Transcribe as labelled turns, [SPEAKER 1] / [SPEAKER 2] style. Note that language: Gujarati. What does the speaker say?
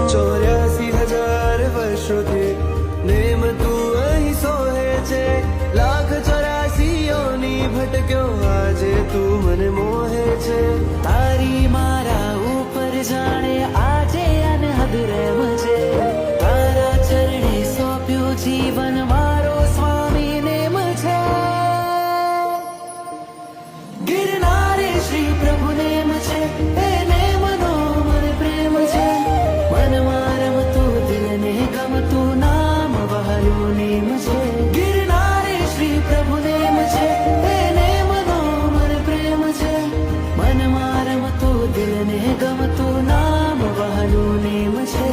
[SPEAKER 1] 84,000 વર્ષોથી નેમ તું અહીં સોહે છે, લાખ 84 ભટક્યો આજે તું મને મોહે છે.
[SPEAKER 2] તારી મારા ઉપર જાણે આજે અનહદ રહેમ છે, તારા ચરણે સોંપ્યું જીવન મારો સ્વામી નેમ છે. ગિરનારે શ્રી પ્રભુ નેમ છે, એ નેમનો મને પ્રેમ છે. મનમાં રમતું દિલને ગમતું નામ વહાલું નેમ છે. ગિરનારે શ્રી પ્રભુ નેમ છે, એ નેમનો મને પ્રેમ છે. મનમાં રમતું દિલને ગમતું નામ વહાલું નેમ છે.